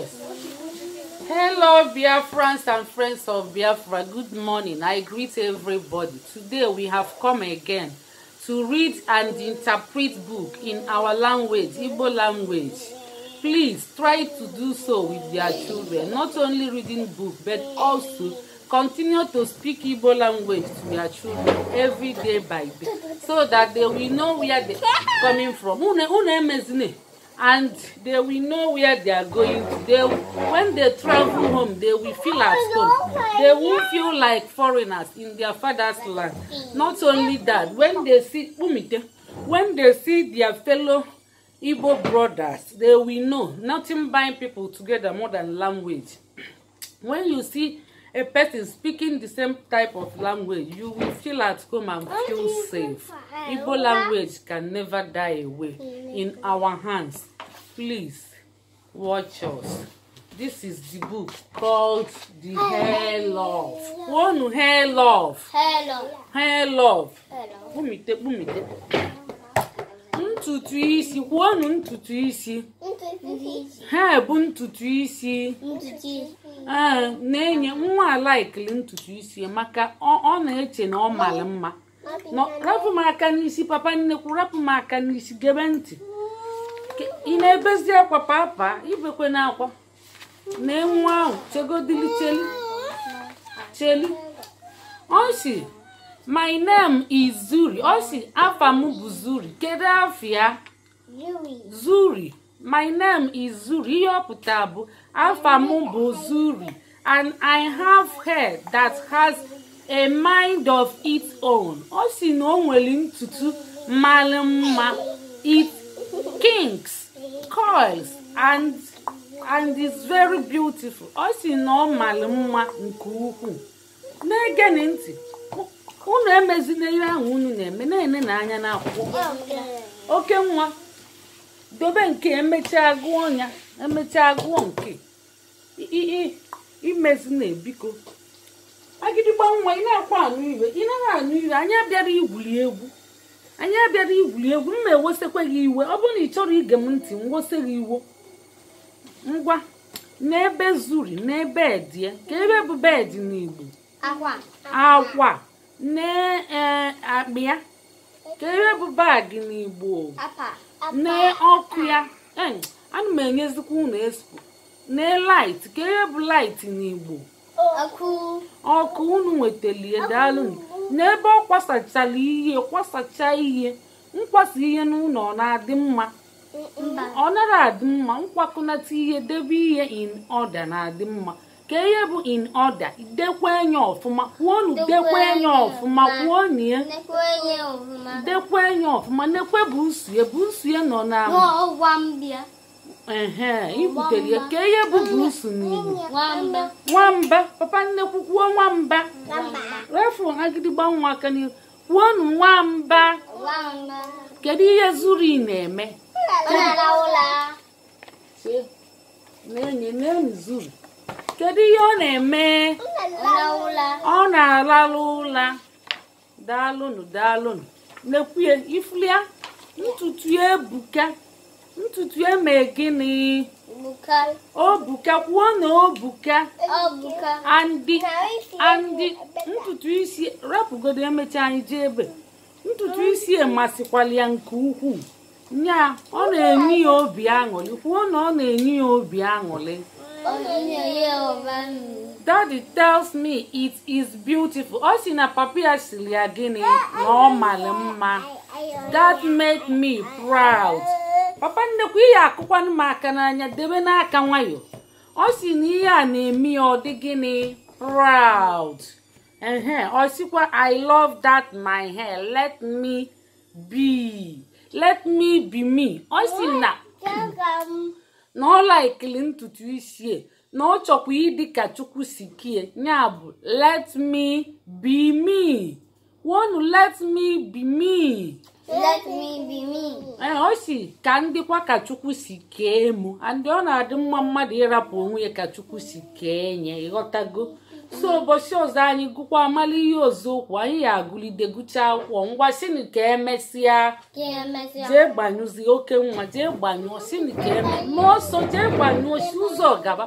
Hello Biafrans and friends of Biafra, good morning. I greet everybody. Today we have come again to read and interpret book in our language, Igbo language. Please try to do so with your children. Not only reading book, but also continue to speak Igbo language to your children every day by day, so that they will know where they are coming from. And they will know where they are going to. When they travel home, they will feel at home. They won't feel like foreigners in their father's land. Not only that, when they see their fellow Igbo brothers, they will know nothing binds people together more than language. When you see a person speaking the same type of language, you will feel at home and feel safe. Igbo language can never die away in our hands. Please watch us. This is the book called The Hair Love. One Hair Love. Hair Love. Bumite. Ntutu isi. One ntutu isi. Hair bu ntutu isi. Na-enye nwa like ntutu isi maka ọ na-eche na ọ mara mma. No, rapụ m aka n'isi, papa nnekwu, rapụ m aka n'isi, gebe ntị. Ị na-ebezi akwa papa, ibekwe na akwa. Na nwa ahụ chegodili cheli. Osi, my name is Zuri. Osi, afa m bụ Zuri. Kedu afia? Zuri. My name is Zuri. Ihe ọpụta bụ afa m bụ Zuri. And I have hair that has a mind of its own. Osi no nwere ntutu mara mma. It kinks, coils, and is very beautiful. Osi no mara mma nke ukwuu. Na-ege ntị. Unu emezina ihe ahụ unu na-eme, na-ene n'anya n'akwụkwọ. Oke nwa, dobe nke emechaa agụọ ya, emechaa agụọ nke. Imezina ebiko. Agidigba nwa, ị na-akwa anụ iwe, ị naghị anụ iwe, anyị abịara igwuli egwu. Mma ewesekwe gị iwe, ọ bụrụ na ị chọrọ ige m ntị, mwose gị iwe. Ngwa, n'ebe Zuri, n'ebe edie, ka ebe bụ bed n'Igbo? Akwa. Akpịa, ka ebe bụ bag n'Igbo? Ọkụ ya, ana m enyezikwa unu espo. Light, ka ebe bụ light n'Igbo? Ọkụ unu nwetalie, daalụ. N'ebe ọ kwasacha ihe, nkwasa ihe n'ụlọ ọ na-adị mma. Ọ nara adị mma, nkwakọnata ihe, debe ihe in order na-adị mma. Ka ihe bụ in order, dekwa enye ọfụma, kwuonu dekwa enye ọfụma, kwuonu ya. Dekwa enye ọfụma, nekwe bụ usuye nọ na ibutere ya. Ka ihe bụ usu n'Igbo? Nwamba. Papa nnekwu kwuo nwamba. Refu agidigba nwa aka n'ihu. Kwuonu nwamba. Kedu ihe Zuri na-eme? Na-enye Zuri. Kedu ihe ọ na-eme? Ọ na-alalụ ụla. Daalụnụ. Nekwuye iflia ntutu ebuka. Ntutu eme gịnị? Obuka. Kwuo na obuka. Andi ntutu isi rapụgodo emecha anyị jee ebe. Ntutu isi emasịkwala ya nke ukwuu. Nya, ọ na-enye ya obi aṅụrị. Kwuo na ọ na-enye ya obi aṅụrị. Daddy tells me it is beautiful. Ọ sị na papa ya siri ya gịnị? Na ọ mara mma. That made me proud. Papa nnekwu ihe akụkwanụ m aka n'anya, debe n'aka nwayọ. Ọ sị na ihe a na-eme ya ọ dị gịnị? Proud. Ọ sịkwa I love that my hair. Let me be me. Ọ sị na ọ laikili ntutu isi, na ọ chọkwa ịdị ka Chukwu si kie. Ya bụ let me be me. Wonu let me be me. Ọ sị ka ndịkwa ka Chukwu si kee mụ. And ọ na-adị mma mmadụ ịrapụ onwe ya ka Chukwu si kee nye. Ịghọtago? so ụbọchị ọzọ anyị gụkwa amala ihe ọzọ okwu anyị ya agụlide gụcha akwụkwọ ngwa sini ka emesịa jee gbanyụzi oke nwa jee gbanyụọ sini ka eme ma ọsọ jee gbanyụọ si ụzọ gaba